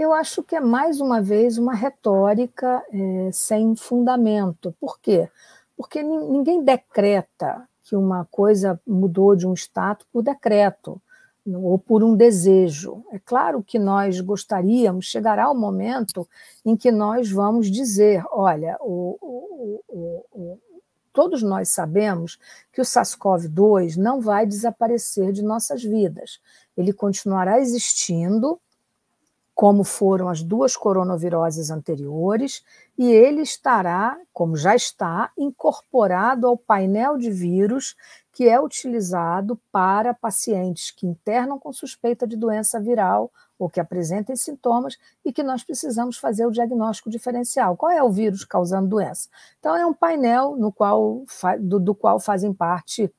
Eu acho que é, mais uma vez, uma retórica sem fundamento. Por quê? Porque ninguém decreta que uma coisa mudou de um status por decreto ou por um desejo. É claro que nós gostaríamos, chegará o momento em que nós vamos dizer, olha, todos nós sabemos que o SARS-CoV-2 não vai desaparecer de nossas vidas. Ele continuará existindo, como foram as duas coronaviroses anteriores, e ele estará, como já está, incorporado ao painel de vírus que é utilizado para pacientes que internam com suspeita de doença viral ou que apresentem sintomas e que nós precisamos fazer o diagnóstico diferencial. Qual é o vírus causando doença? Então, é um painel no qual, do qual fazem parte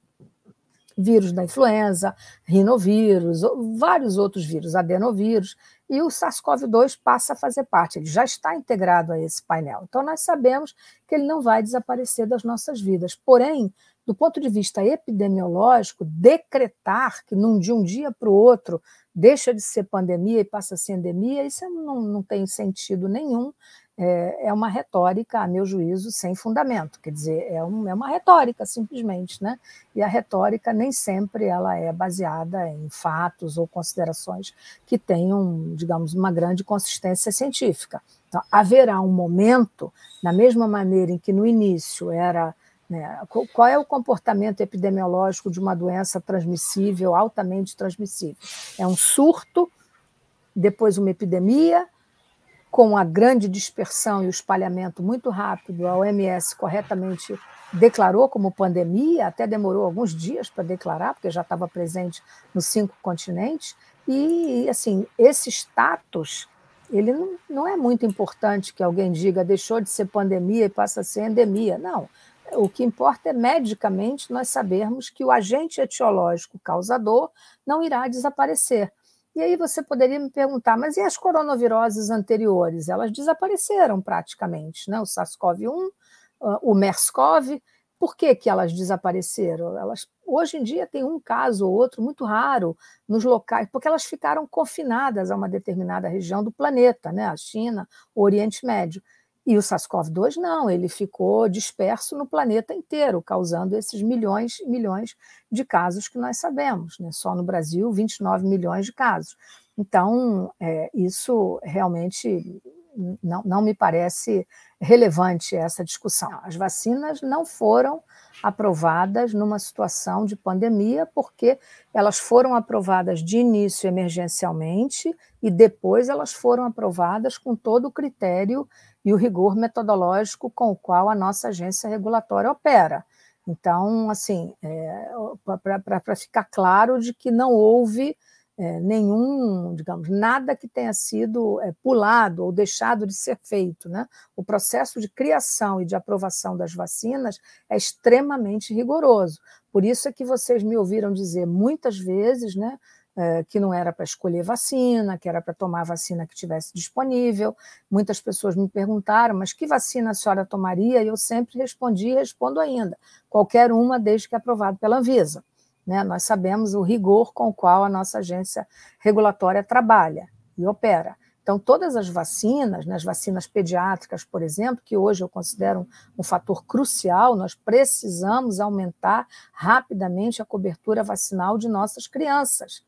vírus da influenza, rinovírus, vários outros vírus, adenovírus, e o SARS-CoV-2 passa a fazer parte, ele já está integrado a esse painel. Então, nós sabemos que ele não vai desaparecer das nossas vidas. Porém, do ponto de vista epidemiológico, decretar que de um dia para o outro deixa de ser pandemia e passa a ser endemia, isso não tem sentido nenhum. É uma retórica, a meu juízo, sem fundamento. Quer dizer, é uma retórica, simplesmente, né? E a retórica nem sempre ela é baseada em fatos ou considerações que tenham, digamos, uma grande consistência científica. Então, haverá um momento, da mesma maneira em que no início era, né, qual é o comportamento epidemiológico de uma doença transmissível, altamente transmissível? É um surto, depois uma epidemia, com a grande dispersão e o espalhamento muito rápido, a OMS corretamente declarou como pandemia, até demorou alguns dias para declarar, porque já estava presente nos 5 continentes, e assim, esse status, ele não é muito importante que alguém diga deixou de ser pandemia e passa a ser endemia, não. O que importa é, medicamente, nós sabermos que o agente etiológico causador não irá desaparecer. E aí você poderia me perguntar, mas e as coronaviroses anteriores? Elas desapareceram praticamente, né? O SARS-CoV-1, o MERS-CoV, por que elas desapareceram? Elas, hoje em dia, tem um caso ou outro muito raro nos locais, porque elas ficaram confinadas a uma determinada região do planeta, né? A China, o Oriente Médio. E o SARS-CoV-2 não, ele ficou disperso no planeta inteiro, causando esses milhões e milhões de casos que nós sabemos, né? Só no Brasil, 29 milhões de casos. Então, isso realmente não me parece relevante, essa discussão. As vacinas não foram aprovadas numa situação de pandemia, porque elas foram aprovadas de início emergencialmente e depois elas foram aprovadas com todo o critério e o rigor metodológico com o qual a nossa agência regulatória opera. Então, assim, para ficar claro de que não houve nenhum, digamos, nada que tenha sido pulado ou deixado de ser feito, né? O processo de criação e de aprovação das vacinas é extremamente rigoroso. Por isso é que vocês me ouviram dizer muitas vezes, né, que não era para escolher vacina, que era para tomar a vacina que tivesse disponível. Muitas pessoas me perguntaram, mas que vacina a senhora tomaria? E eu sempre respondi e respondo ainda, qualquer uma desde que aprovada pela Anvisa. Né? Nós sabemos o rigor com o qual a nossa agência regulatória trabalha e opera. Então, todas as vacinas, né, as vacinas pediátricas, por exemplo, que hoje eu considero um fator crucial, nós precisamos aumentar rapidamente a cobertura vacinal de nossas crianças.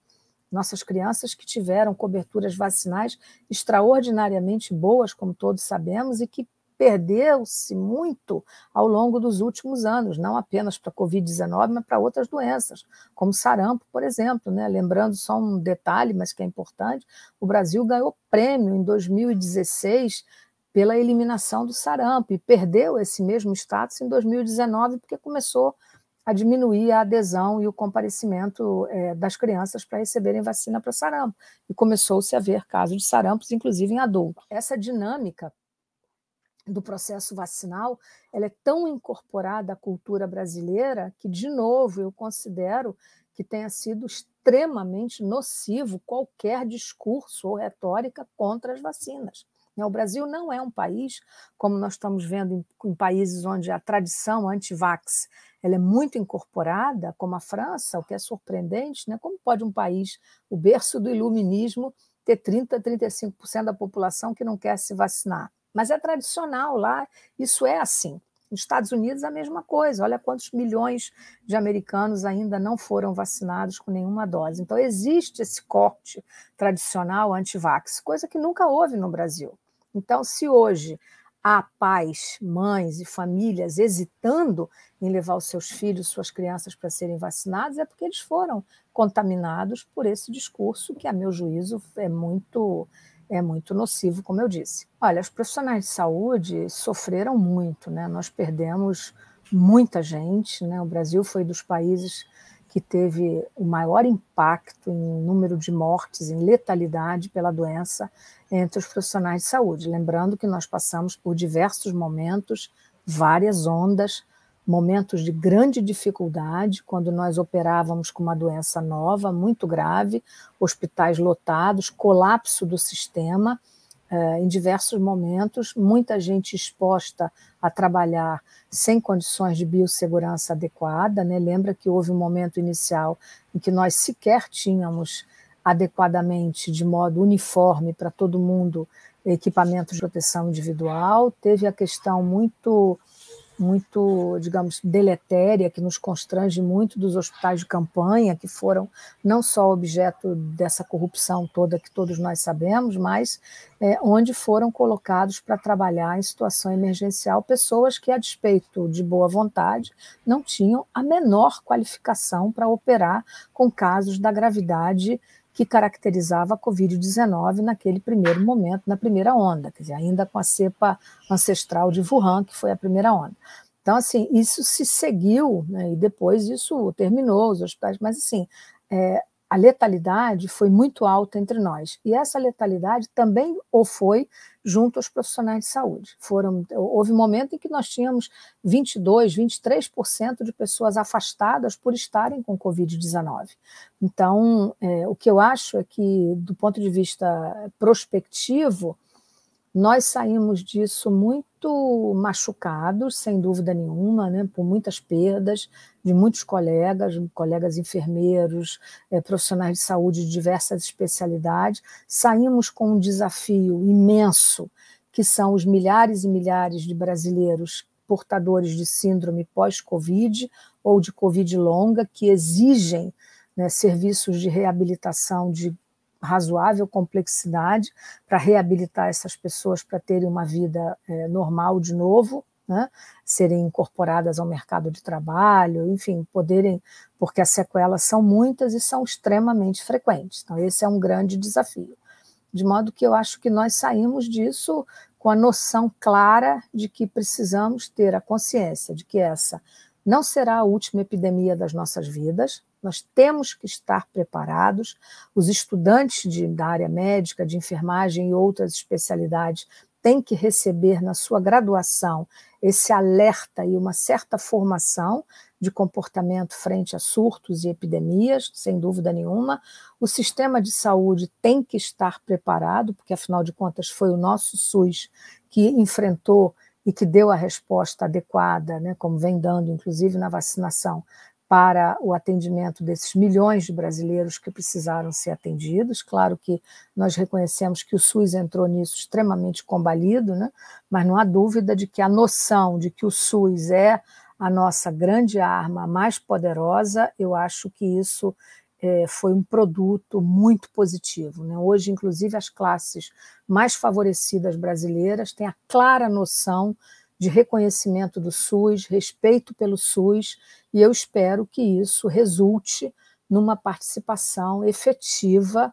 Nossas crianças que tiveram coberturas vacinais extraordinariamente boas, como todos sabemos, e que perdeu-se muito ao longo dos últimos anos, não apenas para a Covid-19, mas para outras doenças, como sarampo, por exemplo. Né? Lembrando só um detalhe, mas que é importante, o Brasil ganhou prêmio em 2016 pela eliminação do sarampo e perdeu esse mesmo status em 2019 porque começou a diminuir a adesão e o comparecimento das crianças para receberem vacina para sarampo. E começou-se a ver casos de sarampos, inclusive em adultos. Essa dinâmica do processo vacinal, ela é tão incorporada à cultura brasileira que, de novo, eu considero que tenha sido extremamente nocivo qualquer discurso ou retórica contra as vacinas. O Brasil não é um país, como nós estamos vendo em países onde a tradição anti-vax ela é muito incorporada, como a França, o que é surpreendente, né? Como pode um país, o berço do iluminismo, ter 30%, 35% da população que não quer se vacinar. Mas é tradicional lá, isso é assim. Nos Estados Unidos, a mesma coisa. Olha quantos milhões de americanos ainda não foram vacinados com nenhuma dose. Então, existe esse corte tradicional anti-vax, coisa que nunca houve no Brasil. Então, se hoje há pais, mães e famílias hesitando em levar os seus filhos, suas crianças para serem vacinados, é porque eles foram contaminados por esse discurso que, a meu juízo, é muito nocivo, como eu disse. Olha, os profissionais de saúde sofreram muito, né? Nós perdemos muita gente, né? O Brasil foi dos países que teve o maior impacto em número de mortes, em letalidade pela doença entre os profissionais de saúde. Lembrando que nós passamos por diversos momentos, várias ondas, momentos de grande dificuldade, quando nós operávamos com uma doença nova, muito grave, hospitais lotados, colapso do sistema, em diversos momentos, muita gente exposta a trabalhar sem condições de biossegurança adequada, né? Lembra que houve um momento inicial em que nós sequer tínhamos adequadamente, de modo uniforme para todo mundo, equipamento de proteção individual, teve a questão muito, digamos, deletéria, que nos constrange muito, dos hospitais de campanha, que foram não só objeto dessa corrupção toda que todos nós sabemos, mas onde foram colocados para trabalhar em situação emergencial pessoas que, a despeito de boa vontade, não tinham a menor qualificação para operar com casos da gravidade que caracterizava a Covid-19 naquele primeiro momento, na primeira onda, quer dizer, ainda com a cepa ancestral de Wuhan, que foi a primeira onda. Então, assim, isso se seguiu, né, e depois isso terminou, os hospitais, mas, assim, a letalidade foi muito alta entre nós, e essa letalidade também foi junto aos profissionais de saúde. Houve um momento em que nós tínhamos 22%, 23% de pessoas afastadas por estarem com Covid-19. Então, o que eu acho é que, do ponto de vista prospectivo, nós saímos disso muito machucados, sem dúvida nenhuma, né, por muitas perdas de muitos colegas enfermeiros, profissionais de saúde de diversas especialidades. Saímos com um desafio imenso, que são os milhares e milhares de brasileiros portadores de síndrome pós-Covid ou de Covid longa, que exigem, né, serviços de reabilitação de razoável complexidade para reabilitar essas pessoas para terem uma vida normal de novo, né? Serem incorporadas ao mercado de trabalho, enfim, porque as sequelas são muitas e são extremamente frequentes. Então, esse é um grande desafio. De modo que eu acho que nós saímos disso com a noção clara de que precisamos ter a consciência de que essa não será a última epidemia das nossas vidas. Nós temos que estar preparados. Os estudantes da área médica, de enfermagem e outras especialidades têm que receber na sua graduação esse alerta e uma certa formação de comportamento frente a surtos e epidemias, sem dúvida nenhuma. O sistema de saúde tem que estar preparado, porque, afinal de contas, foi o nosso SUS que enfrentou e que deu a resposta adequada, né, como vem dando, inclusive, na vacinação, para o atendimento desses milhões de brasileiros que precisaram ser atendidos. Claro que nós reconhecemos que o SUS entrou nisso extremamente combalido, né? Mas não há dúvida de que a noção de que o SUS é a nossa grande arma mais poderosa, eu acho que isso foi um produto muito positivo, né? Hoje, inclusive, as classes mais favorecidas brasileiras têm a clara noção de reconhecimento do SUS, respeito pelo SUS, e eu espero que isso resulte numa participação efetiva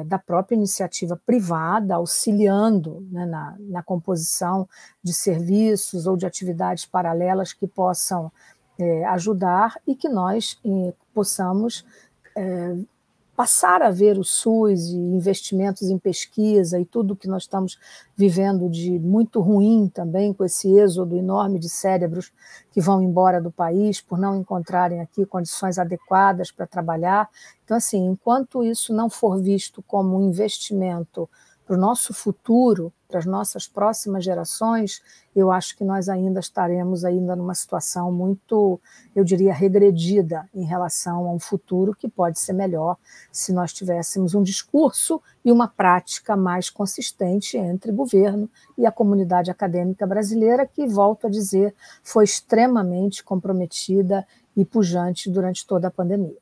da própria iniciativa privada, auxiliando, né, na composição de serviços ou de atividades paralelas que possam ajudar, e que nós possamos passar a ver o SUS e investimentos em pesquisa e tudo que nós estamos vivendo de muito ruim também, com esse êxodo enorme de cérebros que vão embora do país por não encontrarem aqui condições adequadas para trabalhar. Então, assim, enquanto isso não for visto como um investimento para o nosso futuro, para as nossas próximas gerações, eu acho que nós ainda estaremos ainda numa situação muito, eu diria, regredida em relação a um futuro que pode ser melhor se nós tivéssemos um discurso e uma prática mais consistente entre governo e a comunidade acadêmica brasileira, que, volto a dizer, foi extremamente comprometida e pujante durante toda a pandemia.